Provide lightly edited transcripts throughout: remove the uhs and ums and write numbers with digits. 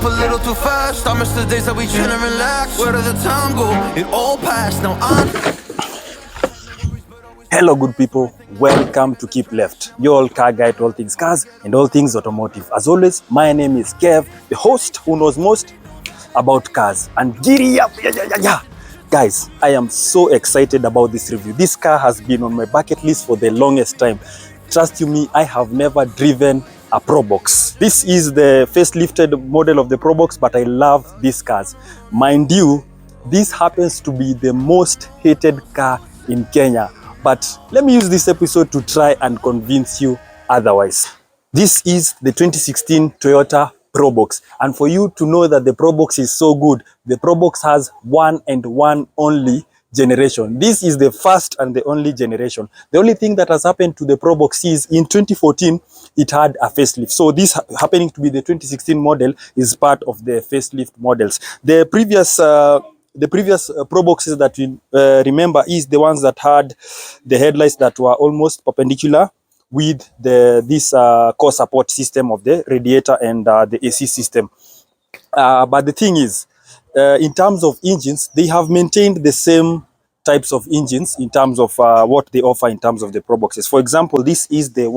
up a little too fast. I miss the days that we chill and relax. Where did the time go? It all passed. Now I'm... Hello good people, welcome to Keep Left, your car guide to all things cars and all things automotive. As always, my name is Kev, the host who knows most about cars. And giddy up, yeah. Guys, I am so excited about this review. This car has been on my bucket list for the longest time. Trust you me, I have never driven a Probox. This is the facelifted model of the Probox, but I love these cars. Mind you, this happens to be the most hated car in Kenya. But let me use this episode to try and convince you otherwise. This is the 2016 Toyota Probox. And for you to know that the Probox is so good, the Probox has one and one only generation. This is the first and the only generation. The only thing that has happened to the Probox is in 2014, it had a facelift. So this happening to be the 2016 model is part of the facelift models. The previous Proboxes that we remember is the ones that had the headlights that were almost perpendicular with this core support system of the radiator and the AC system. But the thing is, in terms of engines, they have maintained the same types of engines in terms of what they offer in terms of the Proboxes. For example, this is the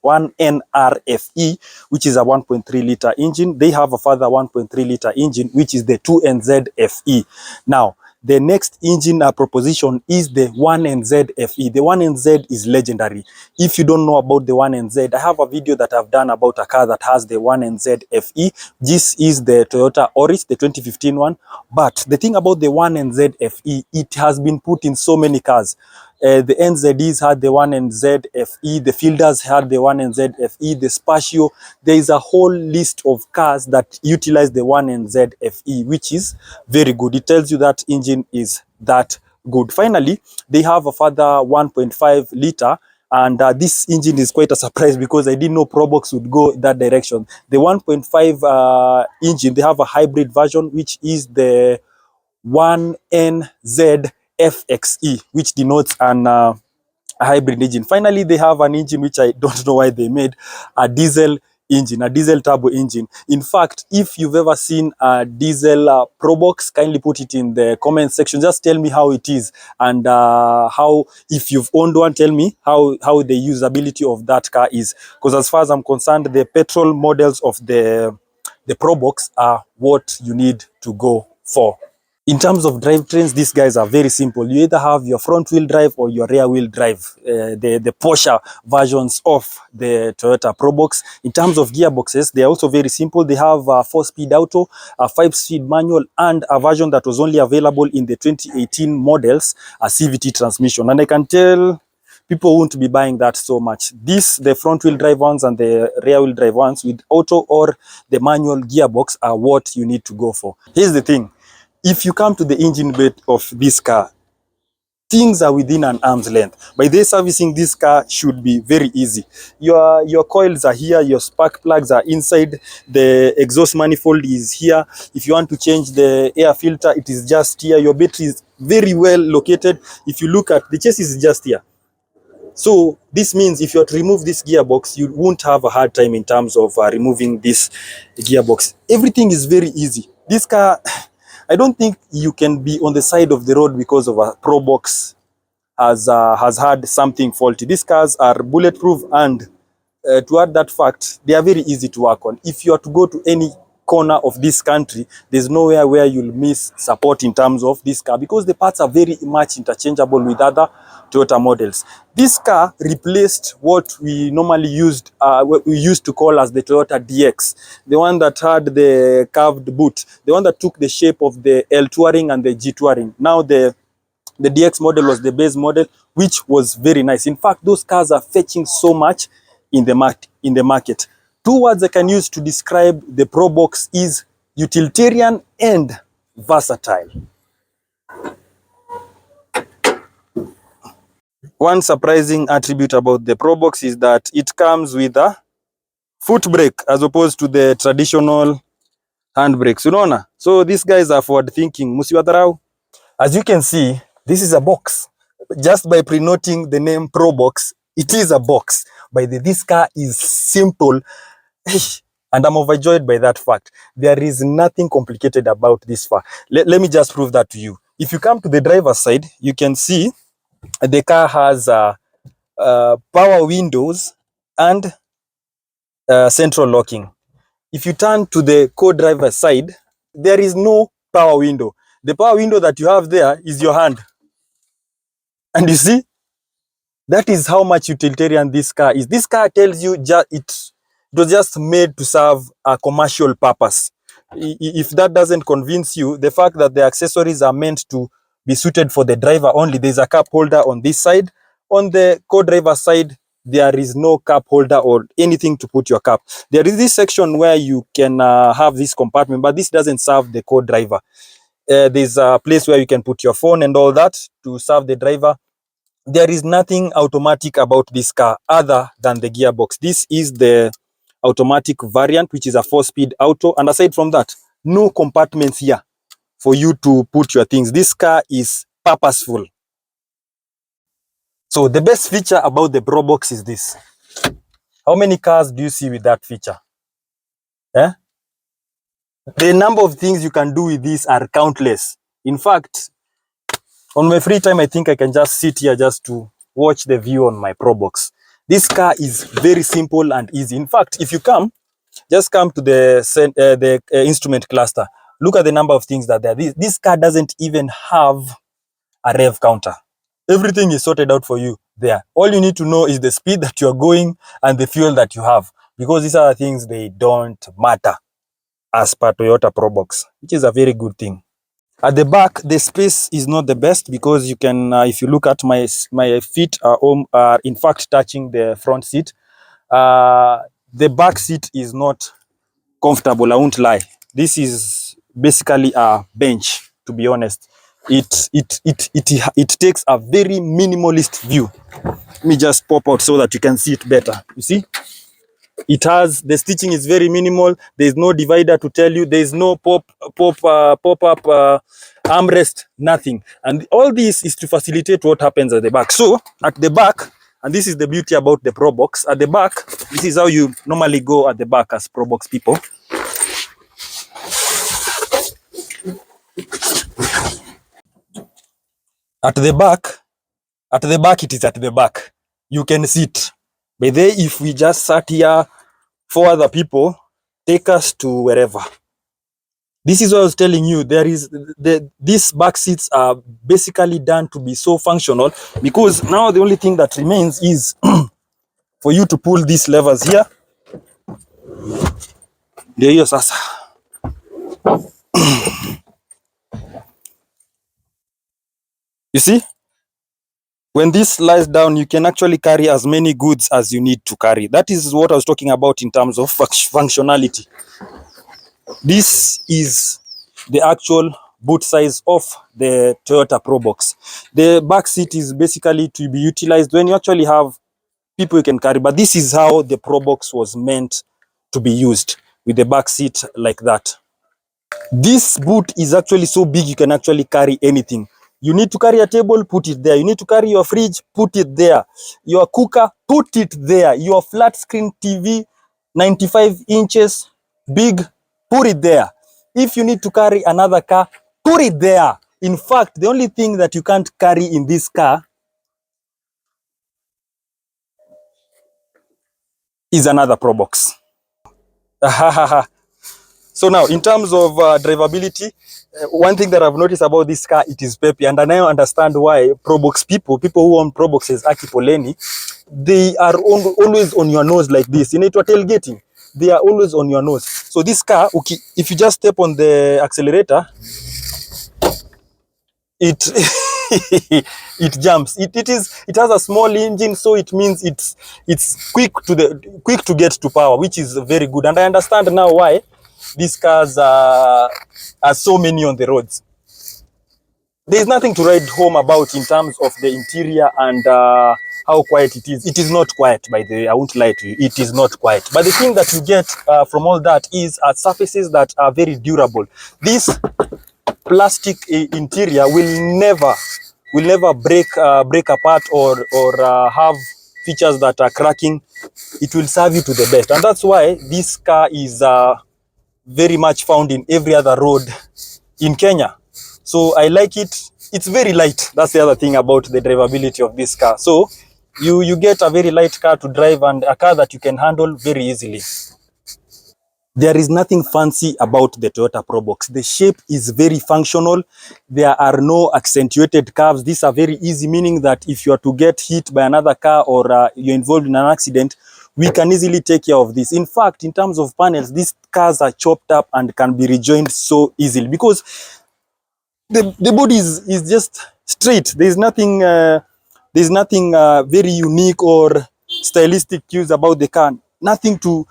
1NRFE, which is a 1.3 liter engine. They have a further 1.3 liter engine, which is the 2NZFE. Now, the next engine proposition is the 1NZFE. The 1NZ is legendary. If you don't know about the 1NZ, I have a video that I've done about a car that has the 1NZFE. This is the Toyota Auris, the 2015 one. But the thing about the 1NZFE, it has been put in so many cars. The NZDs had the 1NZFE, the Fielders had the 1NZFE, the Spatio. There is a whole list of cars that utilize the 1NZFE, which is very good. It tells you that engine is that good. Finally, they have a further 1.5 liter. And this engine is quite a surprise because I didn't know Probox would go that direction. The 1.5 engine, they have a hybrid version, which is the 1NZFXE, which denotes an hybrid engine. Finally, they have an engine which I don't know why they made, a diesel engine, a diesel turbo engine. In fact, if you've ever seen a diesel Probox, kindly put it in the comment section. Just tell me how it is and how, if you've owned one, tell me how the usability of that car is. Because as far as I'm concerned, the petrol models of the Probox are what you need to go for. In terms of drivetrains, these guys are very simple. You either have your front wheel drive or your rear wheel drive, the Porsche versions of the Toyota Probox. In terms of gearboxes, they are also very simple. They have a 4-speed auto, a 5-speed manual, and a version that was only available in the 2018 models, a CVT transmission. And I can tell people won't be buying that so much. The front wheel drive ones and the rear wheel drive ones with auto or the manual gearbox are what you need to go for. Here's the thing. If you come to the engine bay of this car, things are within an arm's length. By the servicing this car should be very easy. Your coils are here, your spark plugs are inside, the exhaust manifold is here. If you want to change the air filter, it is just here. Your battery is very well located. If you look at the chassis, is just here. So this means if you are to remove this gearbox, you won't have a hard time in terms of removing this gearbox. Everything is very easy. This car, I don't think you can be on the side of the road because of a Probox has had something faulty. These cars are bulletproof, and to add that fact, they are very easy to work on. If you are to go to any corner of this country, there's nowhere where you'll miss support in terms of this car because the parts are very much interchangeable with other Toyota models. This car replaced what we normally used to call as the Toyota DX, the one that had the curved boot, the one that took the shape of the L Touring and the G Touring. Now the DX model was the base model, which was very nice. In fact, those cars are fetching so much in the market. Two words I can use to describe the Probox is utilitarian and versatile. One surprising attribute about the Probox is that it comes with a foot brake as opposed to the traditional hand brakes. Unaona? So these guys are forward thinking. Musiwadharau. As you can see, this is a box. Just by pre-noting the name Probox, it is a box. By the this car is simple. And I'm overjoyed by that fact. There is nothing complicated about this car. Let me just prove that to you. If you come to the driver's side, you can see the car has power windows and central locking. If you turn to the co-driver's side, there is no power window. The power window that you have there is your hand. And you see, that is how much utilitarian this car is. This car tells you it was just made to serve a commercial purpose. If that doesn't convince you, the fact that the accessories are meant to be suited for the driver only, there's a cup holder on this side. On the co-driver side, there is no cup holder or anything to put your cup. There is this section where you can have this compartment, but this doesn't serve the co-driver. There's a place where you can put your phone and all that to serve the driver. There is nothing automatic about this car other than the gearbox. This is the automatic variant, which is a 4-speed auto. And aside from that, no compartments here for you to put your things. This car is purposeful. So the best feature about the Probox is this. How many cars do you see with that feature? Eh? The number of things you can do with this are countless. In fact, on my free time, I think I can just sit here just to watch the view on my Probox. This car is very simple and easy. In fact, if you just come to the instrument cluster. Look at the number of things that there are. This car doesn't even have a rev counter. Everything is sorted out for you there. All you need to know is the speed that you are going and the fuel that you have, because these are things, they don't matter as per Toyota Probox, which is a very good thing. At the back, the space is not the best because you can, if you look at my feet are in fact touching the front seat. The back seat is not comfortable, I won't lie. This is basically a bench, to be honest. It takes a very minimalist view. Let me just pop out so that you can see it better. You see? It has, the stitching is very minimal. There's no divider to tell you. There's no pop-up armrest, nothing. And all this is to facilitate what happens at the back. So at the back, and this is the beauty about the Probox, at the back, this is how you normally go at the back as Probox people. At the back, it is at the back. You can sit. But then if we just sat here, 4 other people take us to wherever. This is what I was telling you. These back seats are basically done to be so functional, because now the only thing that remains is for you to pull these levers here. Ndio hiyo sasa. You see? When this lies down, you can actually carry as many goods as you need to carry. That is what I was talking about in terms of functionality. This is the actual boot size of the Toyota Probox. The back seat is basically to be utilized when you actually have people you can carry. But this is how the Probox was meant to be used, with the back seat like that. This boot is actually so big you can actually carry anything. You need to carry a table, put it there. You need to carry your fridge, put it there. Your cooker, put it there. Your flat screen TV, 95 inches, big, put it there. If you need to carry another car, put it there. In fact, the only thing that you can't carry in this car is another Probox. So now, in terms of drivability, one thing that I've noticed about this car, it is peppy, and I now understand why Probox people who own Proboxes, Aki Poleni, they are always on your nose like this. In tailgating, they are always on your nose. So this car, okay, if you just step on the accelerator, it it jumps. It has a small engine, so it means it's quick to get to power, which is very good. And I understand now why these cars are so many on the roads. There is nothing to write home about in terms of the interior and how quiet it is. It is not quiet, by the way. I won't lie to you. It is not quiet. But the thing that you get from all that is surfaces that are very durable. This plastic interior will never break apart or have features that are cracking, it will serve you to the best. And that's why this car is very much found in every other road in Kenya. So I like it. It's very light. That's the other thing about the drivability of this car. So you get a very light car to drive and a car that you can handle very easily. There is nothing fancy about the Toyota Probox. The shape is very functional. There are no accentuated curves. These are very easy, meaning that if you are to get hit by another car or you're involved in an accident, we can easily take care of this. In fact, in terms of panels, these cars are chopped up and can be rejoined so easily because the body is just straight. There's nothing very unique or stylistic cues about the car. Nothing to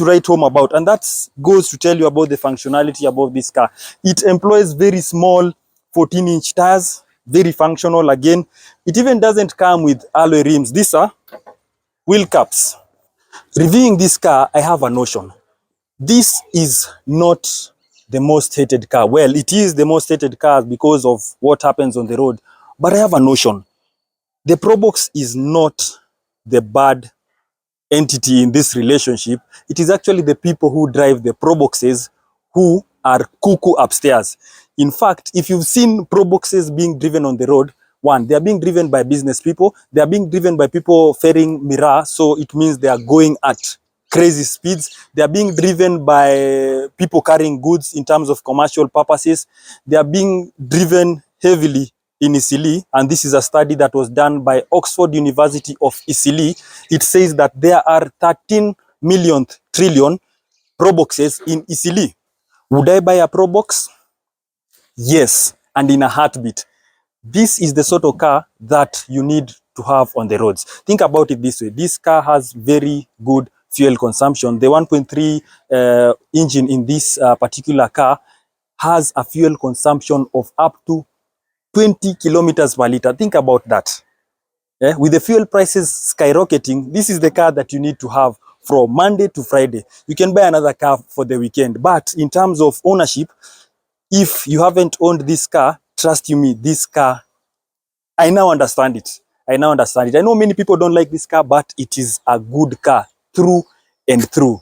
write home about, and that goes to tell you about the functionality about this car. It employs very small 14-inch tires, very functional. Again, it even doesn't come with alloy rims. These are wheel caps. Reviewing this car, I have a notion. This is not the most hated car. Well, it is the most hated car because of what happens on the road, but I have a notion. The Probox is not the bad entity in this relationship. It is actually the people who drive the Proboxes who are cuckoo upstairs. In fact, if you've seen Proboxes being driven on the road, one, they are being driven by business people. They are being driven by people ferrying miraa, so it means they are going at crazy speeds. They are being driven by people carrying goods in terms of commercial purposes. They are being driven heavily in Isili, and this is a study that was done by Oxford University of Isili. It says that there are 13 million trillion Proboxes in Isili. Would I buy a Probox? Yes, and in a heartbeat. This is the sort of car that you need to have on the roads. Think about it this way. This car has very good fuel consumption. The 1.3 engine in this particular car has a fuel consumption of up to 20 kilometers per liter. Think about that. With the fuel prices skyrocketing, this is the car that you need to have from Monday to Friday. You can buy another car for the weekend. But in terms of ownership, if you haven't owned this car, trust you me, this car, I now understand it. I now understand it. I know many people don't like this car, but it is a good car through and through.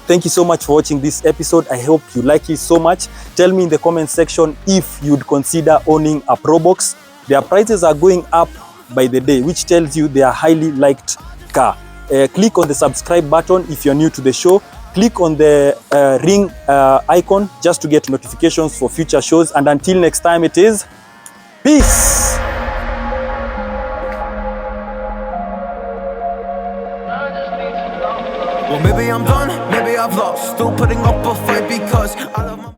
Thank you so much for watching this episode. I hope you like it so much. Tell me in the comment section if you'd consider owning a Probox. Their prices are going up by the day, which tells you they are highly liked car. Click on the subscribe button if you're new to the show. Click on the ring icon just to get notifications for future shows. And until next time, it is peace.